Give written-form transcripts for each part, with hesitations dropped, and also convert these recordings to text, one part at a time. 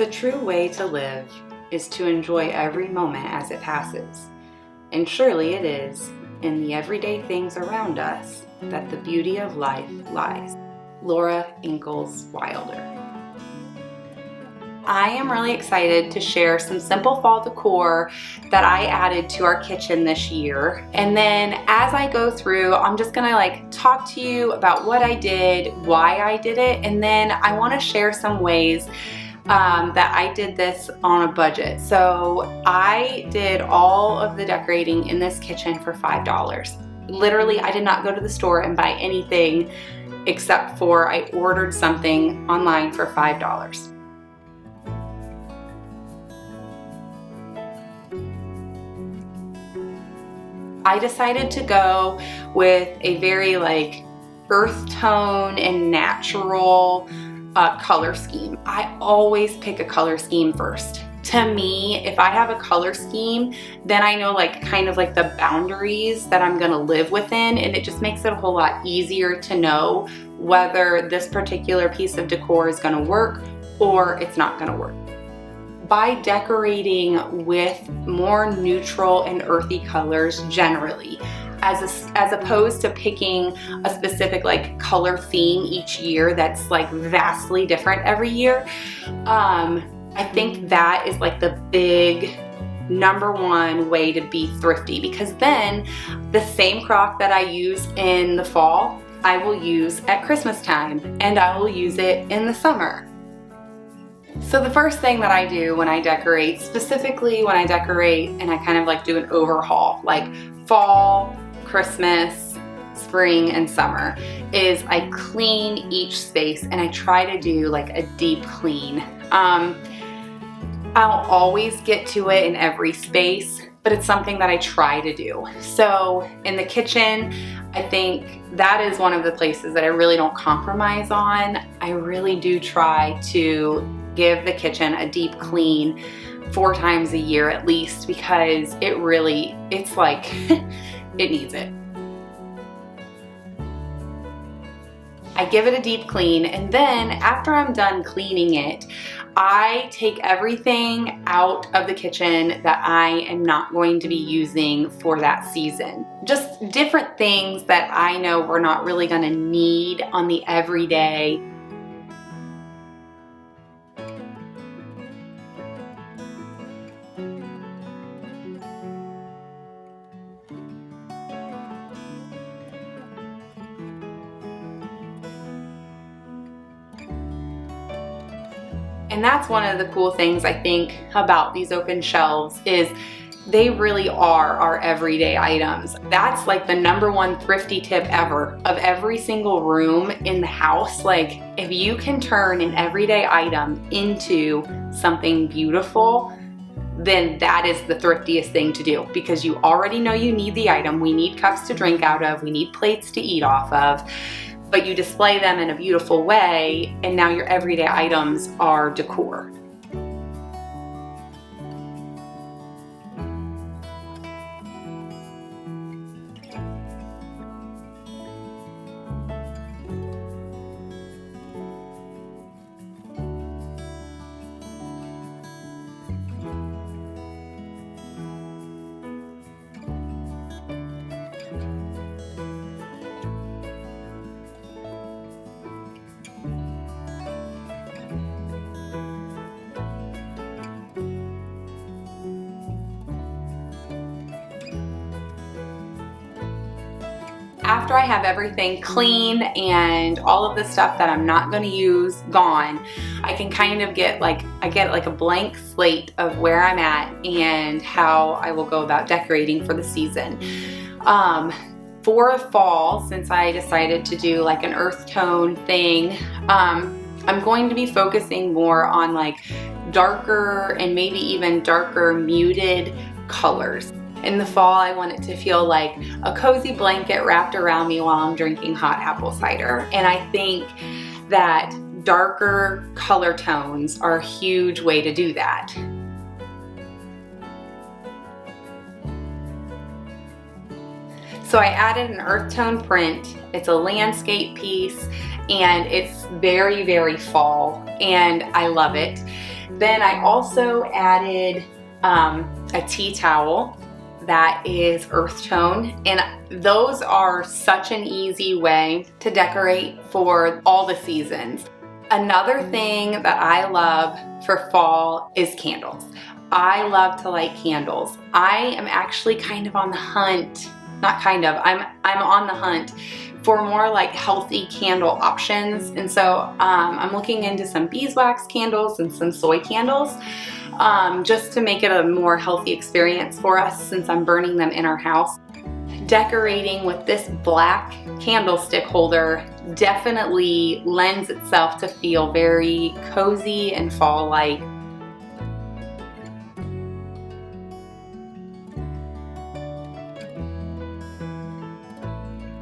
The true way to live is to enjoy every moment as it passes. And surely it is in the everyday things around us that the beauty of life lies. Laura Ingalls Wilder. I am really excited to share some simple fall decor that I added to our kitchen this year. And then as I go through, I'm just gonna talk to you about what I did, why I did it, and then I wanna share some ways that I did this on a budget. So I did all of the decorating in this kitchen for $5. Literally, I did not go to the store and buy anything except for I ordered something online for $5. I decided to go with a very earth tone and natural color scheme. I always pick a color scheme first. To me, if I have a color scheme, then I know the boundaries that I'm gonna live within, and it just makes it a whole lot easier to know whether this particular piece of decor is gonna work or it's not gonna work. By decorating with more neutral and earthy colors generally, as opposed to picking a specific color theme each year that's vastly different every year, I think that is the big #1 way to be thrifty, because then the same crock that I use in the fall, I will use at Christmas time, and I will use it in the summer. So the first thing that I do when I decorate, specifically when I decorate and I kind of do an overhaul, fall, Christmas, spring, and summer, is I clean each space, and I try to do a deep clean. I'll always get to it in every space, but it's something that I try to do. So in the kitchen, I think that is one of the places that I really don't compromise on. I really do try to give the kitchen a deep clean 4 times a year at least, because it needs it. I give it a deep clean, and then after I'm done cleaning it, I take everything out of the kitchen that I am not going to be using for that season. Just different things that I know we're not really gonna need on the everyday. And that's one of the cool things I think about these open shelves, is they really are our everyday items. That's the #1 thrifty tip ever. Of every single room in the house, if you can turn an everyday item into something beautiful, then that is the thriftiest thing to do, because you already know you need the item. We need cups to drink out of, we need plates to eat off of, but you display them in a beautiful way, and now your everyday items are decor. After I have everything clean and all of the stuff that I'm not going to use gone, I can kind of get a blank slate of where I'm at and how I will go about decorating for the season. For fall, since I decided to do an earth tone thing, I'm going to be focusing more on darker and maybe even darker muted colors. In the fall, I want it to feel like a cozy blanket wrapped around me while I'm drinking hot apple cider. And I think that darker color tones are a huge way to do that. So I added an earth tone print. It's a landscape piece and it's very, very fall and I love it. Then I also added a tea towel that is earth tone, and those are such an easy way to decorate for all the seasons. Another thing that I love for fall is candles. I love to light candles. I am actually kind of on the hunt, not kind of, I'm on the hunt for more like healthy candle options. And so I'm looking into some beeswax candles and some soy candles, just to make it a more healthy experience for us since I'm burning them in our house. Decorating with this black candlestick holder definitely lends itself to feel very cozy and fall-like.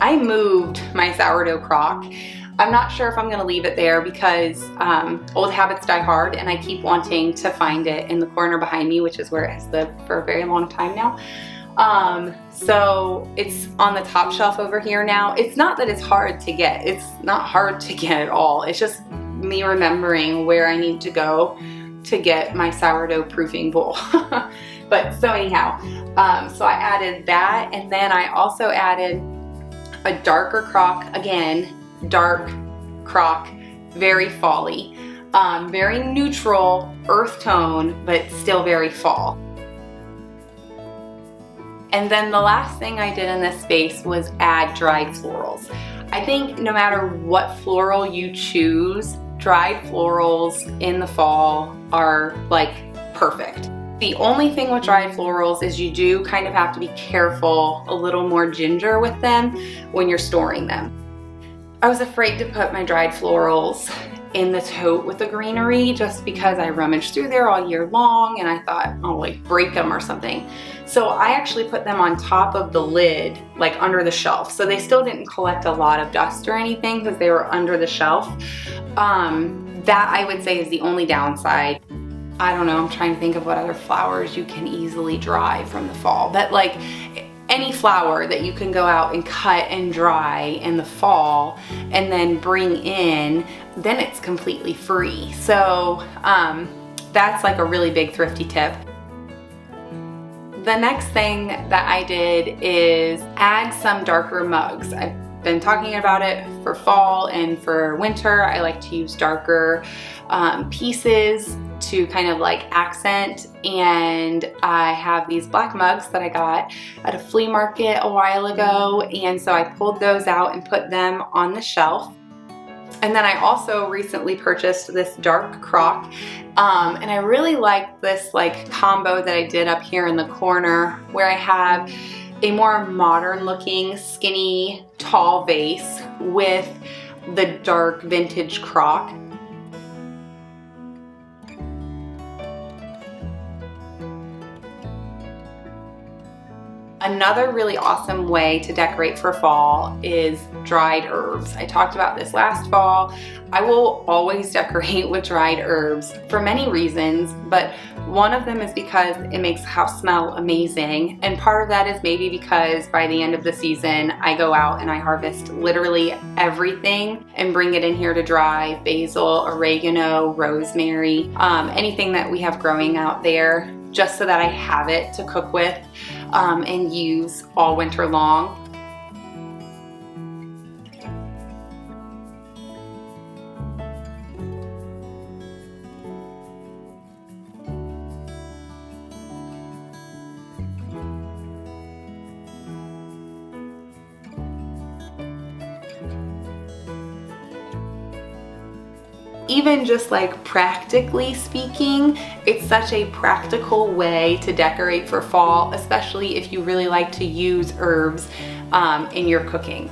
I moved my sourdough crock. I'm not sure if I'm gonna leave it there because old habits die hard, and I keep wanting to find it in the corner behind me, which is where it has lived for a very long time now. So it's on the top shelf over here now. It's not that it's hard to get. It's not hard to get at all. It's just me remembering where I need to go to get my sourdough proofing bowl. But so anyhow, so I added that, and then I also added a darker crock, again, dark crock, very fall-y, very neutral earth tone, but still very fall. And then the last thing I did in this space was add dried florals. I think no matter what floral you choose, dried florals in the fall are like perfect. The only thing with dried florals is you do kind of have to be careful, a little more ginger with them when you're storing them. I was afraid to put my dried florals in the tote with the greenery just because I rummaged through there all year long and I thought I'll like break them or something. So I actually put them on top of the lid, like under the shelf. So they still didn't collect a lot of dust or anything because they were under the shelf. That I would say is the only downside. I don't know, I'm trying to think of what other flowers you can easily dry from the fall. But like any flower that you can go out and cut and dry in the fall and then bring in, then it's completely free. So that's like a really big thrifty tip. The next thing that I did is add some darker mugs. I've been talking about it for fall and for winter. I like to use darker pieces to kind of like accent, and I have these black mugs that I got at a flea market a while ago, and so I pulled those out and put them on the shelf. And then I also recently purchased this dark crock, and I really like this like combo that I did up here in the corner where I have a more modern looking skinny tall vase with the dark vintage crock. Another really awesome way to decorate for fall is dried herbs. I talked about this last fall. I will always decorate with dried herbs for many reasons, but one of them is because it makes the house smell amazing. And part of that is maybe because by the end of the season, I go out and I harvest literally everything and bring it in here to dry. Basil, oregano, rosemary, anything that we have growing out there, just so that I have it to cook with and use all winter long. Even just like practically speaking, it's such a practical way to decorate for fall, especially if you really like to use herbs in your cooking.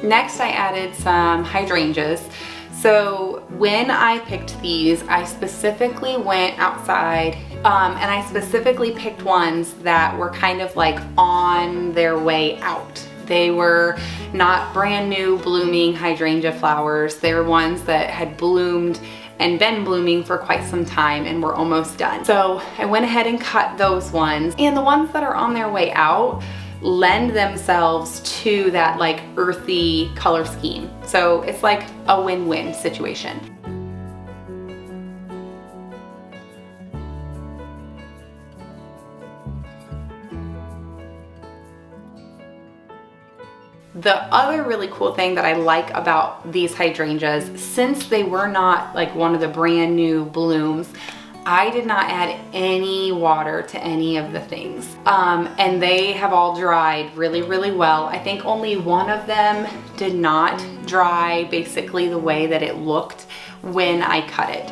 Next, I added some hydrangeas. So when I picked these, I specifically went outside and I specifically picked ones that were kind of like on their way out. They were not brand new blooming hydrangea flowers. They're ones that had bloomed and been blooming for quite some time and were almost done. So I went ahead and cut those ones. And the ones that are on their way out lend themselves to that like earthy color scheme. So it's like a win-win situation. The other really cool thing that I like about these hydrangeas, since they were not like one of the brand new blooms, I did not add any water to any of the things. And they have all dried really, really well. I think only one of them did not dry basically the way that it looked when I cut it.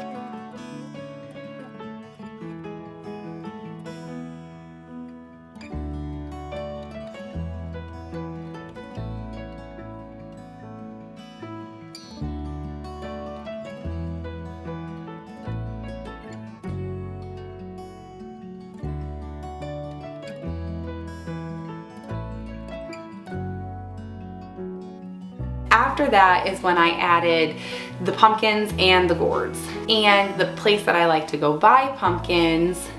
After that is when I added the pumpkins and the gourds. And the place that I like to go buy pumpkins,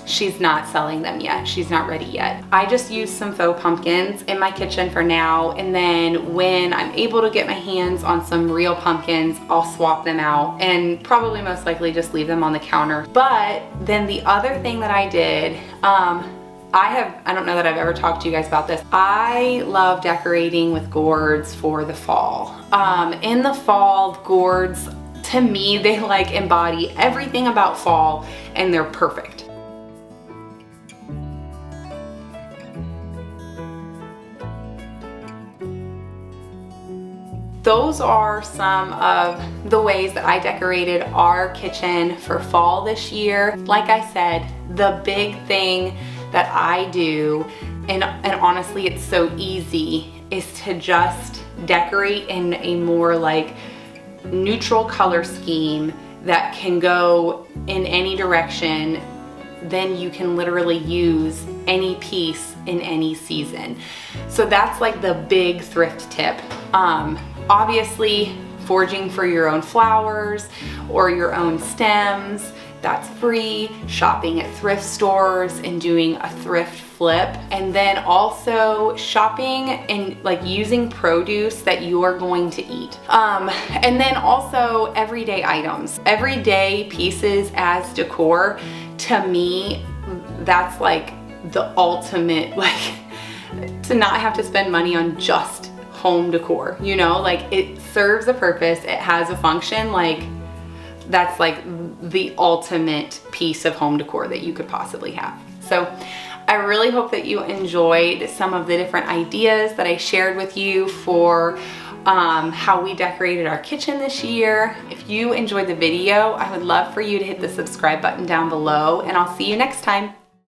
she's not selling them yet. She's not ready yet. I just use some faux pumpkins in my kitchen for now, and then when I'm able to get my hands on some real pumpkins, I'll swap them out and probably most likely just leave them on the counter. But then the other thing that I did, I don't know that I've ever talked to you guys about this. I love decorating with gourds for the fall. In the fall, gourds, to me, they like embody everything about fall and they're perfect. Those are some of the ways that I decorated our kitchen for fall this year. Like I said, the big thing that I do, and honestly it's so easy, is to just decorate in a more like neutral color scheme that can go in any direction. Then you can literally use any piece in any season. So that's like the big thrift tip. Obviously, foraging for your own flowers or your own stems, that's free. Shopping at thrift stores and doing a thrift flip, and then also shopping and like using produce that you are going to eat. And then also everyday items, everyday pieces as decor. To me, that's like the ultimate, like, to not have to spend money on just home decor, you know, like it serves a purpose, it has a function, like that's like the ultimate piece of home decor that you could possibly have. So I really hope that you enjoyed some of the different ideas that I shared with you for how we decorated our kitchen this year. If you enjoyed the video, I would love for you to hit the subscribe button down below, and I'll see you next time.